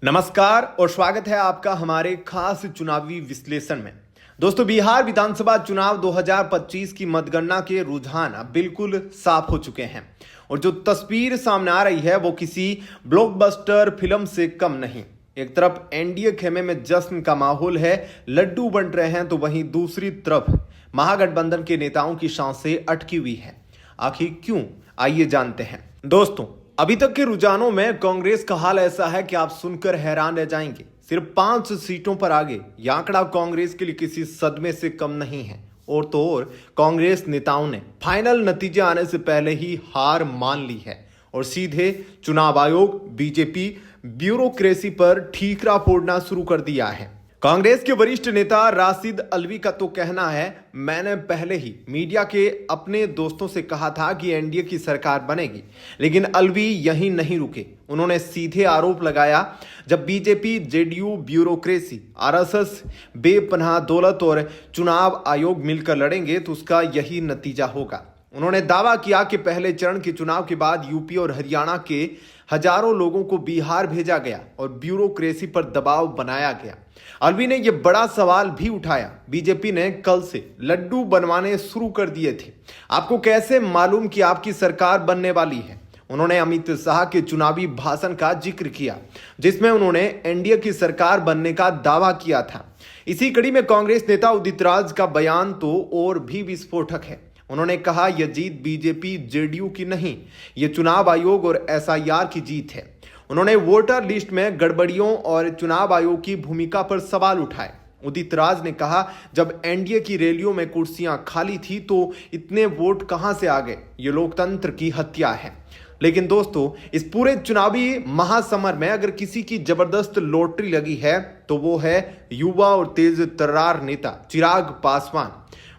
नमस्कार और स्वागत है आपका हमारे खास चुनावी विश्लेषण में। दोस्तों, बिहार विधानसभा चुनाव 2025 की मतगणना के रुझान अब बिल्कुल साफ हो चुके हैं और जो तस्वीर सामने आ रही है वो किसी ब्लॉकबस्टर फिल्म से कम नहीं। एक तरफ एनडीए खेमे में जश्न का माहौल है, लड्डू बंट रहे हैं, तो वहीं दूसरी तरफ महागठबंधन के नेताओं की सांसें अटकी हुई है। आखिर क्यों, आइए जानते हैं। दोस्तों, अभी तक के रुझानों में कांग्रेस का हाल ऐसा है कि आप सुनकर हैरान रह जाएंगे। सिर्फ 5 सीटों पर आगे यह आंकड़ा कांग्रेस के लिए किसी सदमे से कम नहीं है। और तो और कांग्रेस नेताओं ने फाइनल नतीजे आने से पहले ही हार मान ली है और सीधे चुनाव आयोग, बीजेपी, ब्यूरोक्रेसी पर ठीकरा फोड़ना शुरू कर दिया है। कांग्रेस के वरिष्ठ नेता राशिद अल्वी का तो कहना है, मैंने पहले ही मीडिया के अपने दोस्तों से कहा था कि एनडीए की सरकार बनेगी। लेकिन अल्वी यहीं नहीं रुके। उन्होंने सीधे आरोप लगाया, जब बीजेपी, जेडीयू, ब्यूरोक्रेसी, आरएसएस, बेपनाह दौलत और चुनाव आयोग मिलकर लड़ेंगे तो उसका यही नतीजा होगा। उन्होंने दावा किया कि पहले चरण के चुनाव के बाद यूपी और हरियाणा के हजारों लोगों को बिहार भेजा गया और ब्यूरोक्रेसी पर दबाव बनाया गया। अल्वी ने यह बड़ा सवाल भी उठाया, बीजेपी ने कल से लड्डू बनवाने शुरू कर दिए थे, आपको कैसे मालूम कि आपकी सरकार बनने वाली है। उन्होंने अमित शाह के चुनावी भाषण का जिक्र किया जिसमें उन्होंने एनडीए की सरकार बनने का दावा किया था। इसी कड़ी में कांग्रेस नेता उदित राज का बयान तो और भी विस्फोटक है। उन्होंने कहा, यह जीत बीजेपी, जेडीयू की नहीं, यह चुनाव आयोग और एसआईआर की जीत है। उन्होंने वोटर लिस्ट में गड़बड़ियों और चुनाव आयोग की भूमिका पर सवाल उठाए। उदित राज ने कहा, जब एनडीए की रैलियों में कुर्सियां खाली थी तो इतने वोट कहां से आ गए, ये लोकतंत्र की हत्या है। लेकिन दोस्तों, इस पूरे चुनावी महासमर में अगर किसी की जबरदस्त लॉटरी लगी है तो वो है युवा और तेज तर्रार नेता चिराग पासवान।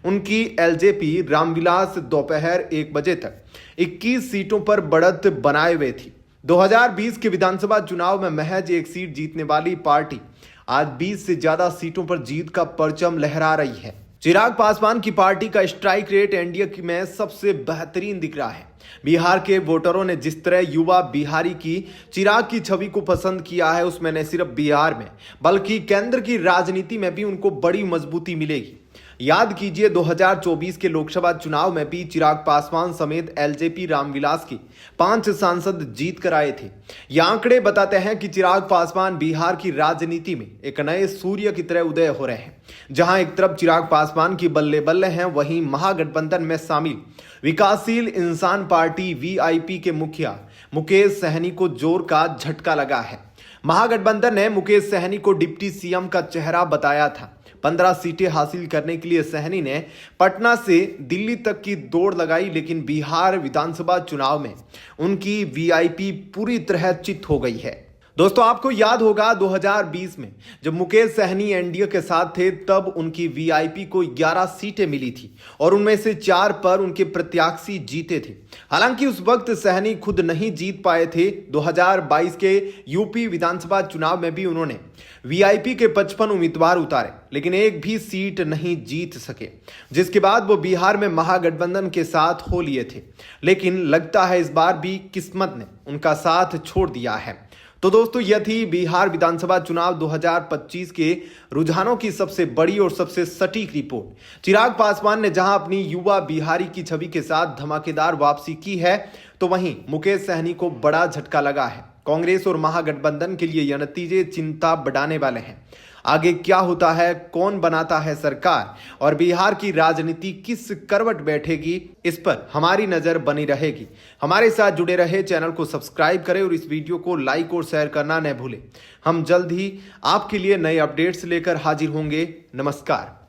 उनकी एलजेपी रामविलास दोपहर 1 बजे तक 21 सीटों पर बढ़त बनाए हुए थी। 2020 के विधानसभा चुनाव में महज 1 सीट जीतने वाली पार्टी आज 20 से ज्यादा सीटों पर जीत का परचम लहरा रही है। चिराग पासवान की पार्टी का स्ट्राइक रेट एनडीए में सबसे बेहतरीन दिख रहा है। बिहार के वोटरों ने जिस तरह युवा बिहारी की चिराग की छवि को पसंद किया है, उसमें न सिर्फ बिहार में बल्कि केंद्र की राजनीति में भी उनको बड़ी मजबूती मिलेगी। याद कीजिए, 2024 के लोकसभा चुनाव में भी चिराग पासवान समेत एलजेपी रामविलास की 5 सांसद जीत कर आए थे। ये आंकड़े बताते हैं कि चिराग पासवान बिहार की राजनीति में एक नए सूर्य की तरह उदय हो रहे हैं। जहां एक तरफ चिराग पासवान की बल्ले बल्ले हैं, वहीं महागठबंधन में शामिल विकासशील इंसान पार्टी वीआईपी के मुखिया मुकेश सहनी को जोर का झटका लगा है। महागठबंधन ने मुकेश सहनी को डिप्टी सीएम का चेहरा बताया था। 15 सीटें हासिल करने के लिए सहनी ने पटना से दिल्ली तक की दौड़ लगाई, लेकिन बिहार विधानसभा चुनाव में उनकी वीआईपी पूरी तरह चित हो गई है। दोस्तों, आपको याद होगा 2020 में जब मुकेश सहनी एनडीए के साथ थे तब उनकी वीआईपी को 11 सीटें मिली थी और उनमें से 4 पर उनके प्रत्याशी जीते थे। हालांकि उस वक्त सहनी खुद नहीं जीत पाए थे। 2022 के यूपी विधानसभा चुनाव में भी उन्होंने वीआईपी के 55 उम्मीदवार उतारे, लेकिन एक भी सीट नहीं जीत सके, जिसके बाद वो बिहार में महागठबंधन के साथ हो लिए थे। लेकिन लगता है इस बार भी किस्मत ने उनका साथ छोड़ दिया है। तो दोस्तों, यह थी बिहार विधानसभा चुनाव 2025 के रुझानों की सबसे बड़ी और सबसे सटीक रिपोर्ट। चिराग पासवान ने जहां अपनी युवा बिहारी की छवि के साथ धमाकेदार वापसी की है, तो वहीं मुकेश सहनी को बड़ा झटका लगा है। कांग्रेस और महागठबंधन के लिए यह नतीजे चिंता बढ़ाने वाले हैं। आगे क्या होता है, कौन बनाता है सरकार और बिहार की राजनीति किस करवट बैठेगी, इस पर हमारी नजर बनी रहेगी। हमारे साथ जुड़े रहे, चैनल को सब्सक्राइब करें और इस वीडियो को लाइक और शेयर करना न भूलें। हम जल्द ही आपके लिए नए अपडेट्स लेकर हाजिर होंगे। नमस्कार।